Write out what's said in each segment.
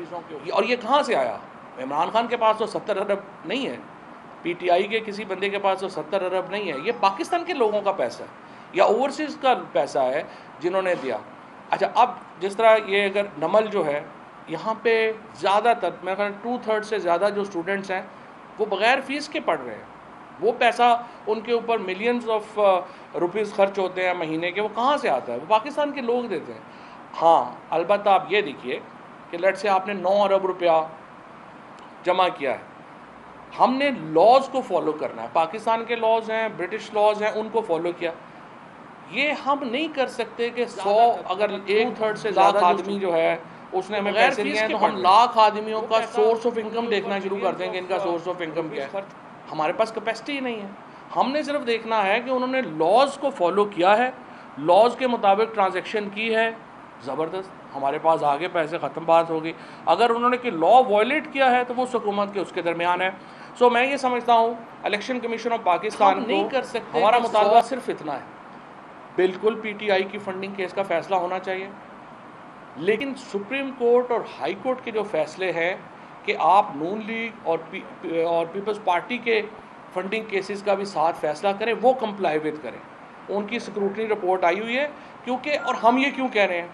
चीज़ों के, और ये कहाँ से आया? इमरान खान के पास तो 70 अरब नहीं है, PTI के किसी बंदे के पास तो 70 अरब नहीं है। ये पाकिस्तान के लोगों का पैसा है या ओवरसीज़ का पैसा है जिन्होंने दिया। अच्छा, अब जिस तरह ये अगर नमल जो है, यहाँ पे ज़्यादातर मेरे ख्याल 2/3 से ज़्यादा जो स्टूडेंट्स हैं वो बग़ैर फ़ीस के पढ़ रहे हैं। वो पैसा उनके ऊपर मिलियंस ऑफ रुपीज़ खर्च होते हैं महीने के, वो कहाँ से आता है? वो पाकिस्तान के लोग देते हैं। हाँ, अलबत्ता आप ये देखिए कि लेट्स से आपने 9 अरब रुपया जमा किया है, हमने लॉज को फॉलो करना है, पाकिस्तान के लॉज हैं, ब्रिटिश लॉज हैं, उनको फॉलो किया। ये हम नहीं कर सकते कि 100 अगर 1/3 से ज़्यादा आदमी जो है उसने हमें पैसे दिए हैं तो हम लाख आदमियों का सोर्स ऑफ इनकम देखना शुरू कर देंगे, इनका सोर्स ऑफ इनकम क्या है। हमारे पास कैपेसिटी ही नहीं है। हमने सिर्फ देखना है कि उन्होंने लॉज को फॉलो किया है, लॉज के मुताबिक ट्रांजैक्शन की है, ज़बरदस्त, हमारे पास आगे पैसे ख़त्म, बात होगी। अगर उन्होंने कि लॉ वायलेट किया है तो वो हुकूमत के उसके दरमियान है। सो मैं ये समझता हूँ इलेक्शन कमीशन ऑफ पाकिस्तान नहीं कर सकते, हमारा मुतालबा सिर्फ इतना है, बिल्कुल PTI की फंडिंग केस का फ़ैसला होना चाहिए, लेकिन सुप्रीम कोर्ट और हाई कोर्ट के जो फैसले हैं कि आप नून लीग और पीपल्स पार्टी के फंडिंग केसेस का भी साथ फैसला करें, वो कंप्लाई विद करें। उनकी स्क्रूटनी रिपोर्ट आई हुई है, क्योंकि और हम ये क्यों कह रहे हैं,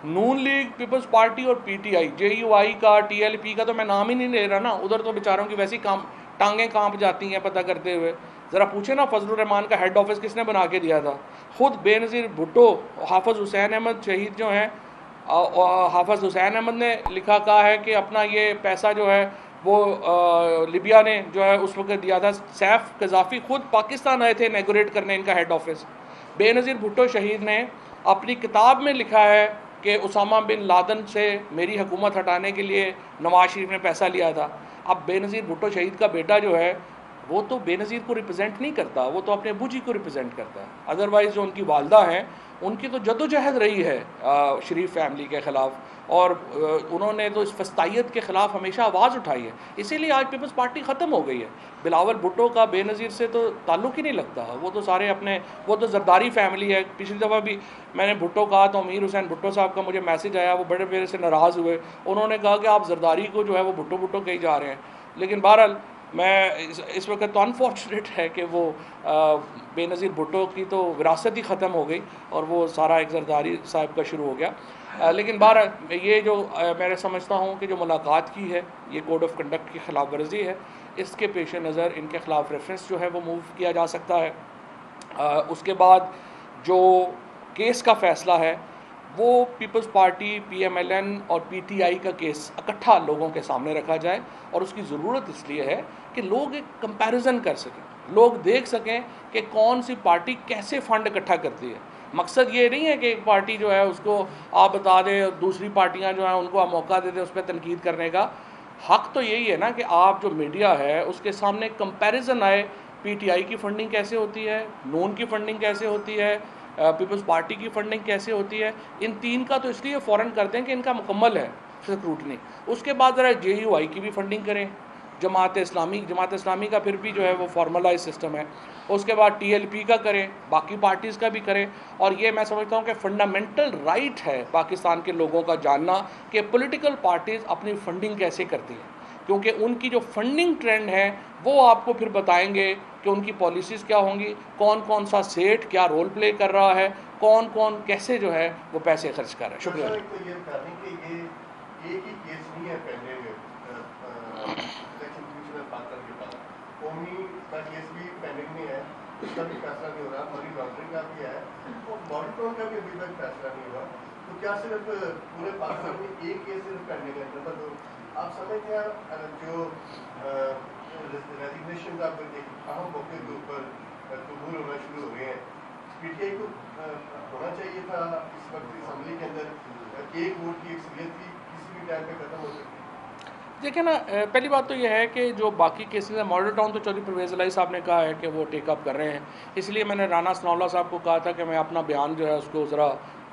नून लीग, पीपल्स पार्टी और PTI, JUI का, TLP का तो मैं नाम ही नहीं ले रहा ना, उधर तो बेचारों की वैसी टांगें कांप जाती हैं पता करते हुए। ज़रा पूछे ना फजलुर रहमान का हेड ऑफिस किसने बना के दिया था? खुद बेनज़ीर भुट्टो, हाफिज़ हुसैन अहमद शहीद जो हैं, हाफिज़ हुसैन अहमद ने लिखा कहा है कि अपना ये पैसा जो है वो लिबिया ने जो है उस वक्त दिया था। सैफ कज़ाफ़ी खुद पाकिस्तान आए थे इनैगोरेट करने इनका हेड ऑफिस। बेनज़ीर भुट्टो शहीद ने अपनी किताब में लिखा है कि उसामा बिन लादन से मेरी हुकूमत हटाने के लिए नवाज शरीफ ने पैसा लिया था। अब बेनज़ीर भुट्टो शहीद का बेटा जो है वो तो बेनज़ीर को रिप्रेजेंट नहीं करता, वो तो अपने अबू जी को रिप्रेजेंट करता है। अदरवाइज़ जो उनकी वालदा हैं उनकी तो जद्दोजहद रही है शरीफ फैमिली के ख़िलाफ़, और उन्होंने तो इस फस्तायत के ख़िलाफ़ हमेशा आवाज़ उठाई है। इसीलिए आज पीपल्स पार्टी ख़त्म हो गई है। बिलावल भुट्टो का बेनज़ीर से तो ताल्लुक़ ही नहीं लगता, वो तो सारे अपने, वो तो जरदारी फैमिली है। पिछली दफ़ा भी मैंने भुट्टो कहा तो अमीर हुसैन भुट्टो साहब का मुझे मैसेज आया, वो बड़े मेरे से नाराज़ हुए। उन्होंने कहा कि आप जरदारी को जो है वो भुट्टो भुट्टो कही जा रहे हैं। लेकिन बहरहाल मैं इस वक्त तो अनफॉर्चुनेट है कि वो बेनज़ीर भुट्टो की तो विरासत ही ख़त्म हो गई और वो सारा एक जरदारी साहब का शुरू हो गया। लेकिन बहरहाल ये जो मैं समझता हूँ कि जो मुलाकात की है ये कोड ऑफ कंडक्ट की ख़िलाफ़ वर्जी है, इसके पेश नज़र इनके ख़िलाफ़ रेफरेंस जो है वो मूव किया जा सकता है। उसके बाद जो केस का फ़ैसला है वो पीपल्स पार्टी, PMLN और PTI का केस इकट्ठा लोगों के सामने रखा जाए, और उसकी ज़रूरत इसलिए है कि लोग एक कंपैरिजन कर सकें, लोग देख सकें कि कौन सी पार्टी कैसे फ़ंड इकट्ठा करती है। मकसद ये नहीं है कि एक पार्टी जो है उसको आप बता दें, दूसरी पार्टियां जो हैं उनको आप मौका दे दें उस पर तनकीद करने का। हक़ तो यही है ना कि आप जो मीडिया है उसके सामने कंपैरिजन आए, PTI की फ़ंडिंग कैसे होती है, नून की फ़ंडिंग कैसे होती है, पीपल्स पार्टी की फ़ंडिंग कैसे होती है। इन तीन का तो इसलिए फ़ौरन करते हैं कि इनका मुकम्मल है स्क्रूटनी। उसके बाद ज़रा JUI की भी फ़ंडिंग करें, जमात इस्लामी का फिर भी जो है वो फॉर्मलाइज सिस्टम है। उसके बाद TLP का करें, बाकी पार्टीज़ का भी करें। और ये मैं समझता हूँ कि फंडामेंटल राइट है पाकिस्तान के लोगों का जानना कि पॉलिटिकल पार्टीज़ अपनी फ़ंडिंग कैसे करती हैं, क्योंकि उनकी जो फंडिंग ट्रेंड है वो आपको फिर बताएंगे कि उनकी पॉलिसीज़ क्या होंगी, कौन कौन सा सेठ क्या रोल प्ले कर रहा है, कौन कौन कैसे जो है वो पैसे खर्च कर रहा है। शुक्रिया। उसका भी फैसला नहीं हो रहा, मनी लॉन्ड्रिंग का भी है और मॉनिटरिंग का भी अभी तक फैसला नहीं हुआ। तो क्या सिर्फ पूरे पाकिस्तान में एक केस सिर्फ पेंडिंग है? नंबर 2, आप समझते हैं जो रेजिग्नेशन का एक अहम मौके के ऊपर कबूल होना शुरू हो गए हैं, PTI को होना चाहिए था इस वक्त असम्बली के अंदर कि एक वोट की अक्सरियत थी, किसी भी टाइम पे खत्म हो सकती है। देखिए ना, पहली बात तो यह है कि जो बाकी केसेस हैं, मॉडल टाउन तो चौधरी परवेज़ इलाही साहब ने कहा है कि वो टेकअप कर रहे हैं, इसलिए मैंने राना सनाउल्लाह साहब को कहा था कि मैं अपना बयान जो है उसको ज़रा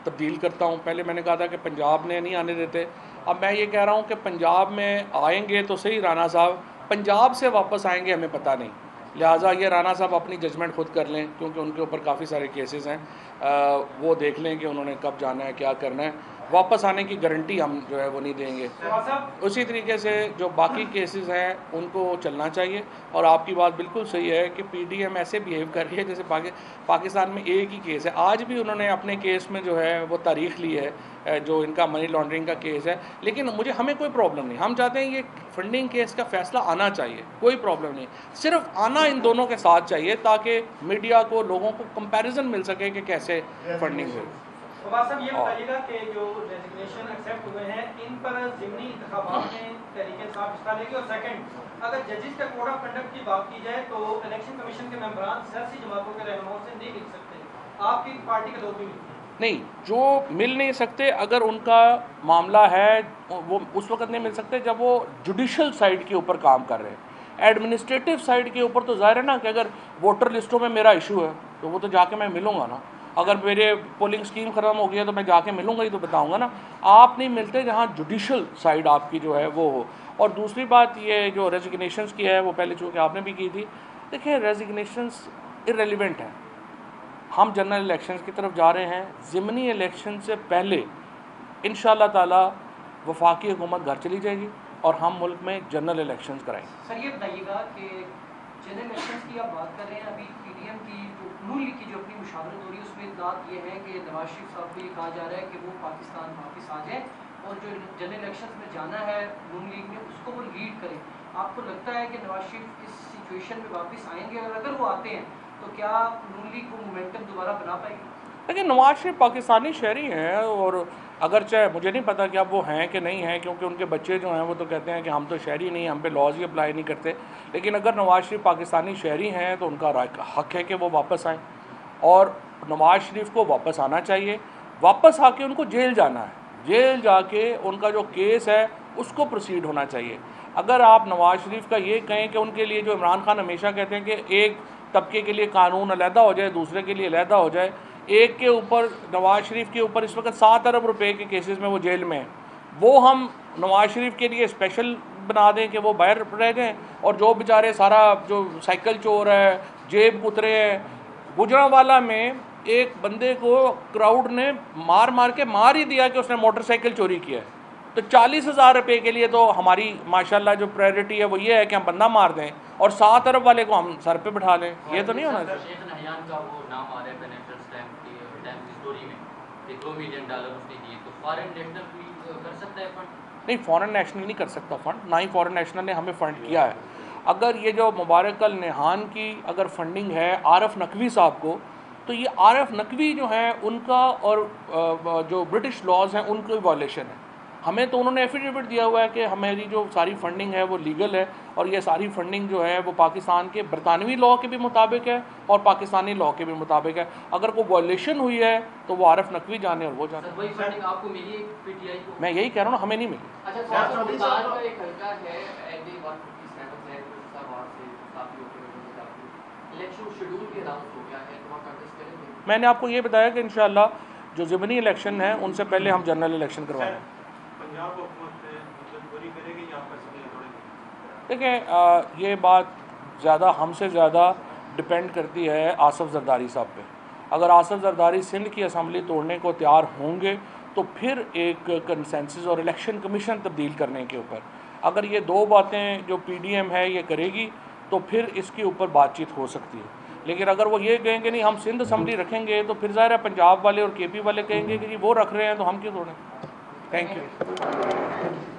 तब्दील करता हूँ। पहले मैंने कहा था कि पंजाब ने नहीं आने देते, अब मैं ये कह रहा हूँ कि पंजाब में आएंगे तो सही राना साहब, पंजाब से वापस आएंगे हमें पता नहीं। लिहाजा ये राना साहब अपनी जजमेंट खुद कर लें, क्योंकि उनके ऊपर काफ़ी सारे केसेस हैं, वो देख लें कि उन्होंने कब जाना है, क्या करना है। वापस आने की गारंटी हम जो है वो नहीं देंगे। उसी तरीके से जो बाकी केसेस हैं उनको चलना चाहिए। और आपकी बात बिल्कुल सही है कि पीडीएम ऐसे बिहेव कर रही है जैसे पाकिस्तान में एक ही केस है। आज भी उन्होंने अपने केस में जो है वो तारीख ली है, जो इनका मनी लॉन्ड्रिंग का केस है। लेकिन हमें कोई प्रॉब्लम नहीं, हम चाहते हैं ये फंडिंग केस का फैसला आना चाहिए, कोई प्रॉब्लम नहीं, सिर्फ आना इन दोनों के साथ चाहिए ताकि मीडिया को, लोगों को कंपैरिजन मिल सके कि कैसे फंडिंग हुई। बाबा साहब ये बताइएगा कि जो रेजिग्नेशन एक्सेप्ट हुए हैं इन पर ज़िमनी इंतखाबात में तहरीक इंसाफ हिस्सा लेगी। और सेकंड, अगर जजेस का कोड ऑफ कंडक्ट की बात की जाए तो इलेक्शन कमीशन के मेंबरान सियासी जमातों के रहनुमाओं से नहीं मिल सकते, आपकी पार्टी के लोग भी नहीं, जो मिल नहीं सकते, अगर उनका मामला है वो उस वक्त नहीं मिल सकते जब वो जुडिशल साइड के ऊपर काम कर रहे हैं। एडमिनिस्ट्रेटिव साइड के ऊपर तो जाहिर है ना कि अगर वोटर लिस्टों में मेरा इशू है तो वो तो जाके मैं मिलूंगा ना। अगर मेरे पोलिंग स्कीम ख़त्म हो गई है तो मैं जाके मिलूंगा ही, तो बताऊंगा ना। आप नहीं मिलते जहां जुडिशल साइड आपकी जो है वो हो। और दूसरी बात ये जो रेजिग्नेशंस की है वो पहले चूँकि आपने भी की थी, देखिए रेजिग्नेशंस इरेलीवेंट हैं। हम जनरल इलेक्शंस की तरफ जा रहे हैं। ज़िमनी इलेक्शन से पहले इंशाअल्लाह ताला वफाकी हुकूमत घर चली जाएगी और हम मुल्क में जनरल इलेक्शंस कराएंगे। सर ये बताइएगा कि जनरल इलेक्शंस की आप बात कर रहे हैं, अभी पीडीएम की जो नून लीग की जो अपनी मुशावरत हो रही है उसमें इत्तलात ये है कि नवाज शरीफ साहब को ये कहा जा रहा है कि वो पाकिस्तान वापस आ जाए और जो जनरल इलेक्शंस में जाना है नून लीग में उसको वो लीड करें। आपको लगता है कि नवाज शरीफ इस सिचुएशन में वापस आएंगे, और अगर वो आते हैं तो क्या नून लीग वो मोमेंटम दोबारा बना पाएगी? लेकिन नवाज शरीफ पाकिस्तानी शहरी हैं, और अगर चाहे मुझे नहीं पता कि अब वो हैं कि नहीं हैं, क्योंकि उनके बच्चे जो हैं वो तो कहते हैं कि हम तो शहरी नहीं, हम पे लॉज ही अप्लाई नहीं करते। लेकिन अगर नवाज शरीफ पाकिस्तानी शहरी हैं तो उनका हक़ है कि वो वापस आएँ, और नवाज शरीफ को वापस आना चाहिए। वापस आके उनको जेल जाना है, जेल जाके उनका जो केस है उसको प्रोसीड होना चाहिए। अगर आप नवाज शरीफ का ये कहें कि उनके लिए, जो इमरान खान हमेशा कहते हैं कि एक तबके के लिए कानून अलहदा हो जाए, दूसरे के लिए अलहदा हो जाए, एक के ऊपर, नवाज शरीफ के ऊपर इस वक्त 7 अरब रुपए के केसेस में वो जेल में हैं, वो हम नवाज शरीफ के लिए स्पेशल बना दें कि वो बाहर रह जाएँ, और जो बेचारे सारा जो साइकिल चोर है, जेब कुतरे हैं। गुजरांवाला में एक बंदे को क्राउड ने मार के मार ही दिया कि उसने मोटरसाइकिल चोरी किया है। तो 40,000 रुपये के लिए तो हमारी माशाल्लाह जो प्रायोरिटी है वो ये है कि हम बंदा मार दें और 7 अरब वाले को हम सर पे बिठा लें। ये तो नहीं होना चाहिए। शेख नहयान का वो नाम आ रहा है फाइनेंशियल टाइम्स की स्टोरी में कि $2 मिलियन उसने दिए, तो फॉरेन नेशनल भी कर सकता है फंड? नहीं, फॉरेन नेशनल नहीं कर सकता फ़ंड, ना ही फॉरेन नेशनल ने हमें फ़ंड किया है। अगर ये जो मुबारक अल नहान की अगर फंडिंग है आरफ नकवी साहब को, तो ये आरफ नकवी जो है उनका और जो ब्रिटिश लॉज हैं उनकी वायलेशन है। हमें तो उन्होंने एफिडेविट दिया हुआ है कि हमारी जो सारी फंडिंग है वो लीगल है, और ये सारी फंडिंग जो है वो पाकिस्तान के बरतानवी लॉ के भी मुताबिक है और पाकिस्तानी लॉ के भी मुताबिक है। अगर कोई वायलेशन हुई है तो वो आरफ नकवी जाने और वो जाने। वही फंडिंग आपको मिली है पीटीआई को? मैं यही कह रहा हूँ ना, हमें नहीं मिली। अच्छा, मुल्तान का एक हल्का है एडी 157 है, उसका वहां से काफी इलेक्शन शेड्यूल भी अनाउंस हो गया है, तो वहां कंटेस्ट करेंगे? मैंने आपको ये बताया कि इंशाल्लाह जो ज़िमनी इलेक्शन है उनसे पहले हम जनरल इलेक्शन करवाएंगे। देखें, ये बात ज़्यादा हमसे ज़्यादा डिपेंड करती है आसफ जरदारी साहब पे। अगर आसफ जरदारी सिंध की असम्बली तोड़ने को तैयार होंगे तो फिर एक कंसेंसस और इलेक्शन कमीशन तब्दील करने के ऊपर, अगर ये दो बातें जो पीडीएम है ये करेगी तो फिर इसके ऊपर बातचीत हो सकती है। लेकिन अगर वो ये कहेंगे नहीं हम सिंध असम्बली रखेंगे, तो फिर ज़ाहिर है पंजाब वाले और केपी वाले कहेंगे कि वो रख रहे हैं तो हम क्यों तोड़ें। Thank you.